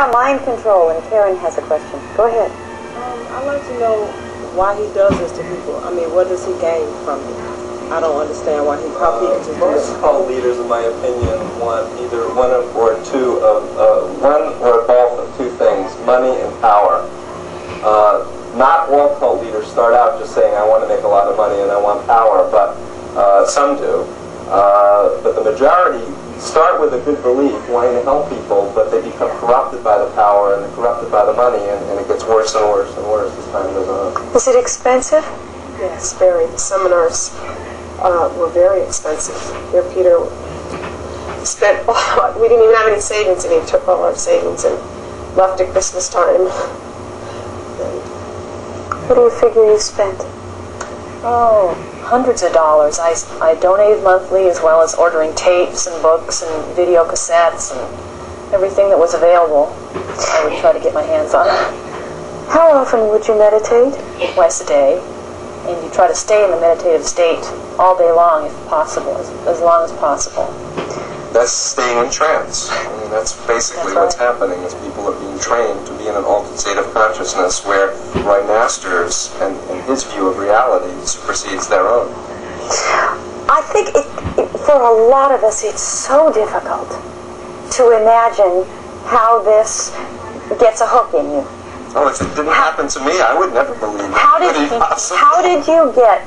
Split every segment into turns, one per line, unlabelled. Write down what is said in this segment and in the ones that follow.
about mind control, and Karen has a question. Go ahead.
I'd like to know why he does this to people. I mean, what does he gain from it? I don't understand why how people just do
most cult leaders, in my opinion, want either one or both of two things: money and power. Not all cult leaders start out just saying, "I want to make a lot of money and I want power," but some do. But the majority start with a good belief, wanting to help people, but they become corrupted by the power and corrupted by the money, and it gets worse and worse and worse as time goes on.
Is it expensive?
Yes, very. The seminars were very expensive. Here, Peter spent a lot. We didn't even have any savings, and he took all our savings and left at Christmastime.
What do you figure you spent?
Oh, hundreds of dollars. I donated monthly, as well as ordering tapes and books and video cassettes and everything that was available. I would try to get my hands on.
How often would you meditate?
Twice a day. And you try to stay in the meditative state all day long, if possible, as long as possible.
That's staying in trance. I mean, that's basically what's happening, is people are being trained to be in an altered state of consciousness where Right Master's and his view of reality supersedes their own.
I think for a lot of us, it's so difficult to imagine how this gets a hook in you.
Oh, if it didn't happen to me, I would never believe it.
How did you get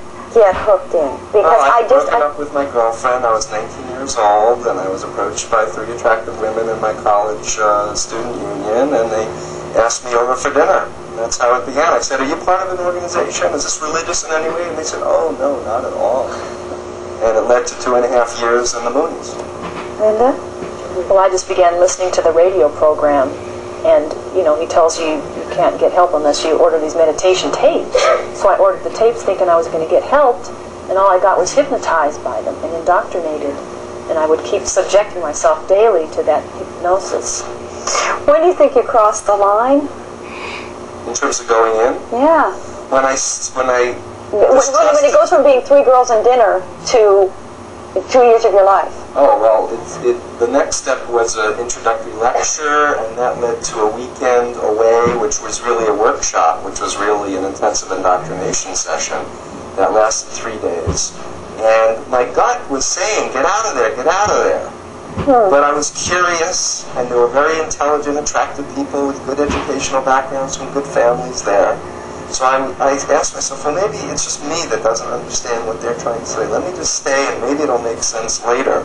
hooked in? Because
I broke up with my girlfriend. I was 19 years old, and I was approached by 3 attractive women in my college student union, and they asked me over for dinner. And that's how it began. I said, "Are you part of an organization? Is this religious in any way?" And they said, "Oh, no, not at all." And it led to 2.5 years in the Moonies.
Linda?
Well, I just began listening to the radio program, and, you know, he tells you you can't get help unless you order these meditation tapes. So I ordered the tapes thinking I was going to get helped, and all I got was hypnotized by them and indoctrinated. And I would keep subjecting myself daily to that hypnosis.
When do you think you crossed the line?
In terms of going in?
Yeah.
When
it goes from being 3 girls and dinner to 2 years of your life.
Oh, well, the next step was an introductory lecture, and that led to a weekend away, which was really a workshop, which was really an intensive indoctrination session that lasted 3 days. And my gut was saying, "Get out of there, get out of there." But I was curious, and there were very intelligent, attractive people with good educational backgrounds from good families there. So I asked myself, well, maybe it's just me that doesn't understand what they're trying to say. Let me just stay, and maybe it'll make sense later.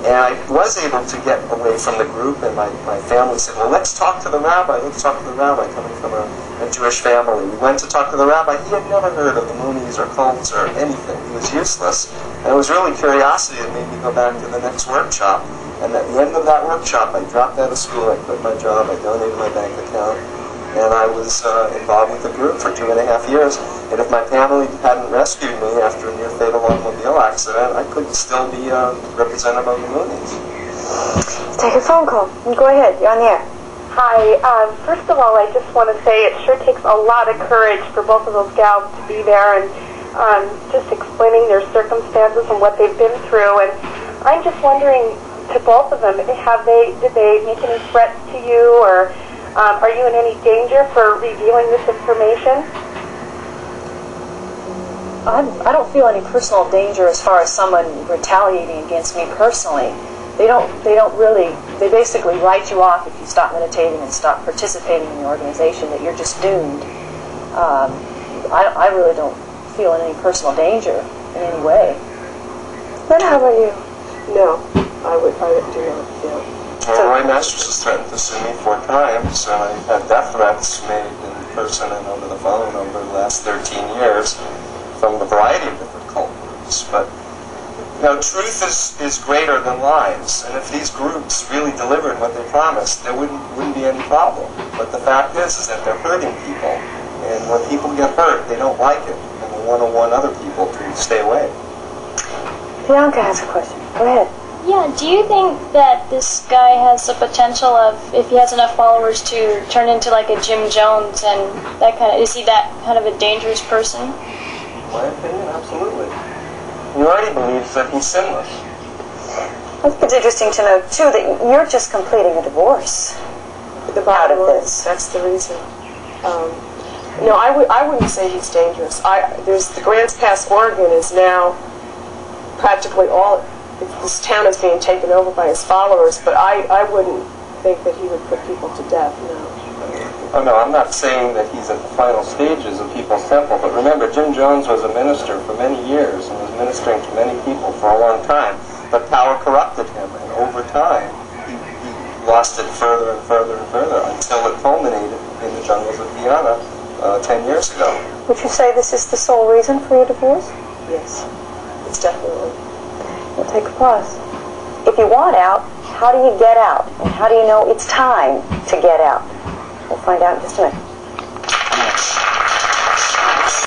And I was able to get away from the group, and my family said, well, let's talk to the rabbi. Let's talk to the rabbi, coming from a Jewish family. We went to talk to the rabbi. He had never heard of the Moonies or cults or anything. He was useless. And it was really curiosity that made me go back to the next workshop. And at the end of that workshop, I dropped out of school. I quit my job. I donated my bank account. And I was involved with the group for 2.5 years. And if my family hadn't rescued me after a near-fatal automobile accident, I could still be representative of the Moonies.
Let's take a phone call. Go ahead. You're on the air.
Hi. First of all, I just want to say it sure takes a lot of courage for both of those gals to be there and just explaining their circumstances and what they've been through. And I'm just wondering, to both of them, did they make any threats to you, or are you in any danger for revealing this information?
I don't feel any personal danger as far as someone retaliating against me personally. They basically write you off if you stop meditating and stop participating in the organization, that you're just doomed. I really don't feel in any personal danger in any way.
Then how about you?
No, I would do not. Yeah.
Well, Roy Masters has threatened to sue me 4 times, and I've had death threats made in person and over the phone over the last 13 years from a variety of different cult groups. But, you know, truth is greater than lies, and if these groups really delivered what they promised, there wouldn't be any problem. But the fact is that they're hurting people, and when people get hurt, they don't like it, and they want to warn other people to stay away.
Bianca has a question. Go ahead.
Yeah, do you think that this guy has the potential of, if he has enough followers, to turn into like a Jim Jones, and that kind of, is he that kind of a dangerous person?
In my opinion, absolutely. He already believes that he's sinless.
I think it's interesting to know, too, that you're just completing a divorce.
The
out
bottom
of
line,
this?
that's the reason. No, I wouldn't say he's dangerous. There's the Grants Pass, Oregon is now practically all, this town is being taken over by his followers, but I wouldn't think that he would put people to death, no.
Oh no, I'm not saying that he's at the final stages of People's Temple, but remember, Jim Jones was a minister for many years and was ministering to many people for a long time, but power corrupted him, and over time, he lost it further and further and further until it culminated in the jungles of Guyana 10 years ago.
Would you say this is the sole reason for your divorce?
Yes, it's definitely.
We'll take a pause. If you want out, how do you get out? And how do you know it's time to get out? We'll find out in just a minute.